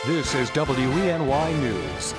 This is WENY News.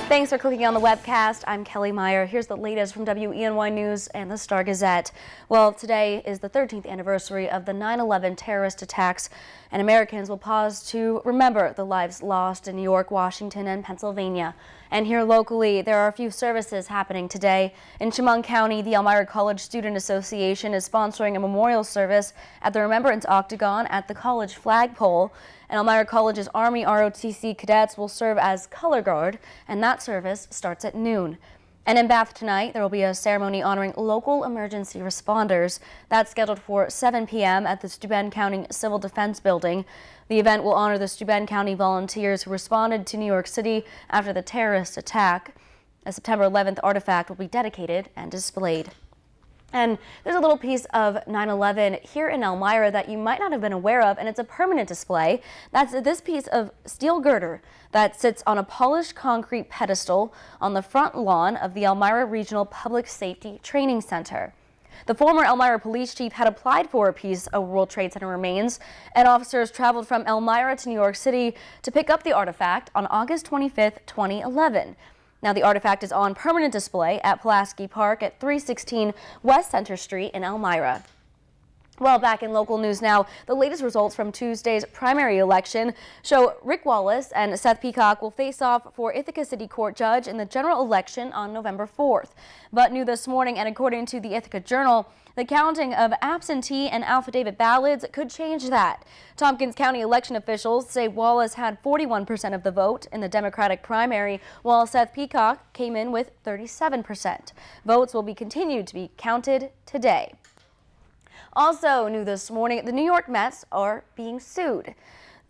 Thanks for clicking on the webcast. I'm Kelly Meyer. Here's the latest from WENY News and the Star Gazette. Well, today is the 13th anniversary of the 9/11 terrorist attacks, and Americans will pause to remember the lives lost in New York, Washington, and Pennsylvania. And here locally, there are a few services happening today. In Chemung County, the Elmira College Student Association is sponsoring a memorial service at the Remembrance Octagon at the college flagpole. And Elmira College's Army ROTC cadets will serve as color guard, and that service starts at noon. And in Bath tonight, there will be a ceremony honoring local emergency responders. That's scheduled for 7 p.m. at the Steuben County Civil Defense Building. The event will honor the Steuben County volunteers who responded to New York City after the terrorist attack. A September 11th artifact will be dedicated and displayed. And there's a little piece of 9/11 here in Elmira that you might not have been aware of, and it's a permanent display. That's this piece of steel girder that sits on a polished concrete pedestal on the front lawn of the Elmira Regional Public Safety Training Center. The former Elmira police chief had applied for a piece of World Trade Center remains, and officers traveled from Elmira to New York City to pick up the artifact on August 25th, 2011. Now, the artifact is on permanent display at Pulaski Park at 316 West Center Street in Elmira. Well, back in local news now, the latest results from Tuesday's primary election show Rick Wallace and Seth Peacock will face off for Ithaca City Court Judge in the general election on November 4th. But new this morning, and according to the Ithaca Journal, the counting of absentee and affidavit ballots could change that. Tompkins County election officials say Wallace had 41% of the vote in the Democratic primary, while Seth Peacock came in with 37%. Votes will be continued to be counted today. Also new this morning, the New York Mets are being sued.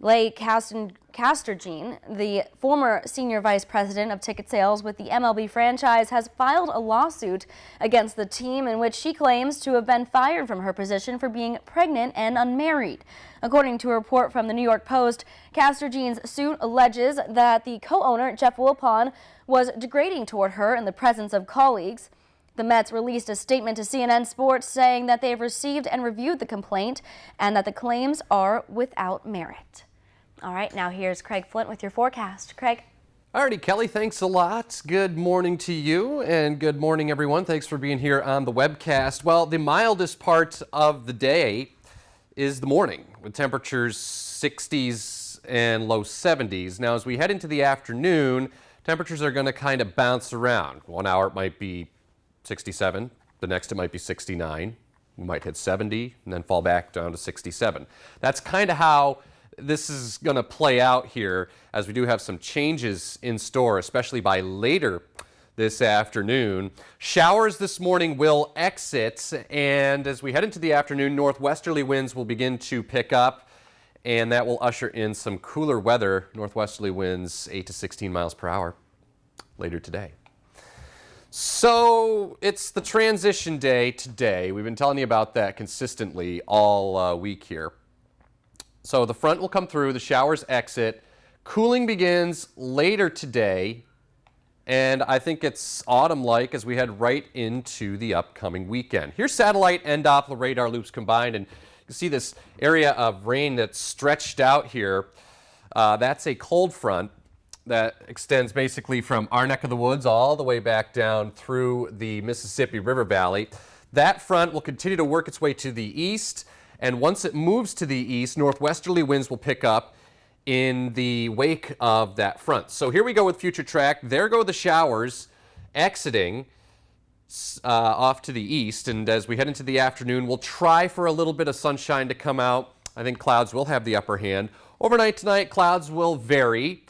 Leigh Castorgene, the former senior vice president of ticket sales with the MLB franchise, has filed a lawsuit against the team in which she claims to have been fired from her position for being pregnant and unmarried. According to a report from the New York Post, Castorgene's suit alleges that the co-owner, Jeff Wilpon, was degrading toward her in the presence of colleagues. The Mets released a statement to CNN Sports saying that they have received and reviewed the complaint and that the claims are without merit. All right, now here's Craig Flint with your forecast. Craig. Alrighty, Kelly, thanks a lot. Good morning to you, and good morning, everyone. Thanks for being here on the webcast. Well, the mildest part of the day is the morning, with temperatures 60s and low 70s. Now, as we head into the afternoon, temperatures are going to kind of bounce around. 1 hour it might be 67, the next it might be 69. We might hit 70 and then fall back down to 67. That's kind of how this is going to play out here, as we do have some changes in store, especially by later this afternoon. Showers this morning will exit, and as we head into the afternoon, northwesterly winds will begin to pick up, and that will usher in some cooler weather, northwesterly winds 8 to 16 miles per hour later today. So it's the transition day today. We've been telling you about that consistently all week here. So the front will come through, the showers exit, cooling begins later today, and I think it's autumn-like as we head right into the upcoming weekend. Here's satellite and Doppler radar loops combined, and you see this area of rain that's stretched out here. That's a cold front that extends basically from our neck of the woods all the way back down through the Mississippi River Valley. That front will continue to work its way to the east, and once it moves to the east, northwesterly winds will pick up in the wake of that front. So here we go with future track. There go the showers exiting off to the east, and as we head into the afternoon, we'll try for a little bit of sunshine to come out. I think clouds will have the upper hand. Overnight tonight, clouds will vary,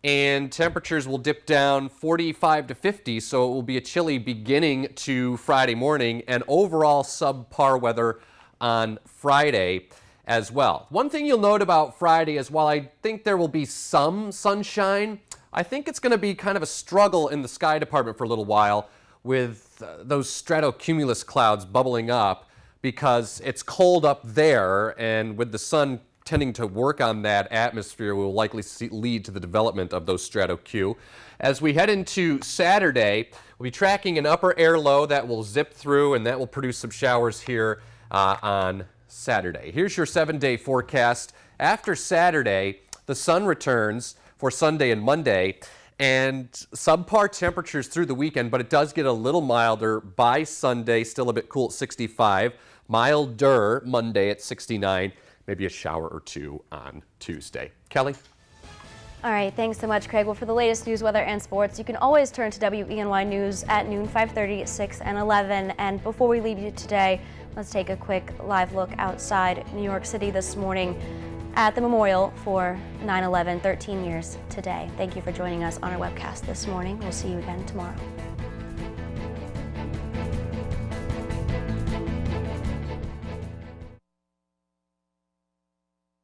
and temperatures will dip down 45 to 50, so it will be a chilly beginning to Friday morning, and overall subpar weather on Friday as well. One thing you'll note about Friday is while I think there will be some sunshine, I think it's going to be kind of a struggle in the sky department for a little while with those stratocumulus clouds bubbling up, because it's cold up there, and with the sun tending to work on that atmosphere will likely lead to the development of those stratocu. As we head into Saturday, we'll be tracking an upper air low that will zip through, and that will produce some showers here on Saturday. Here's your 7-day forecast After Saturday, the sun returns for Sunday and Monday, and subpar temperatures through the weekend, but it does get a little milder by Sunday, still a bit cool at 65, milder Monday at 69, maybe a shower or two on Tuesday. Kelly? All right, thanks so much, Craig. Well, for the latest news, weather, and sports, you can always turn to WENY News at noon, 5:30, 6, and 11. And before we leave you today, let's take a quick live look outside New York City this morning at the memorial for 9/11, 13 years today. Thank you for joining us on our webcast this morning. We'll see you again tomorrow.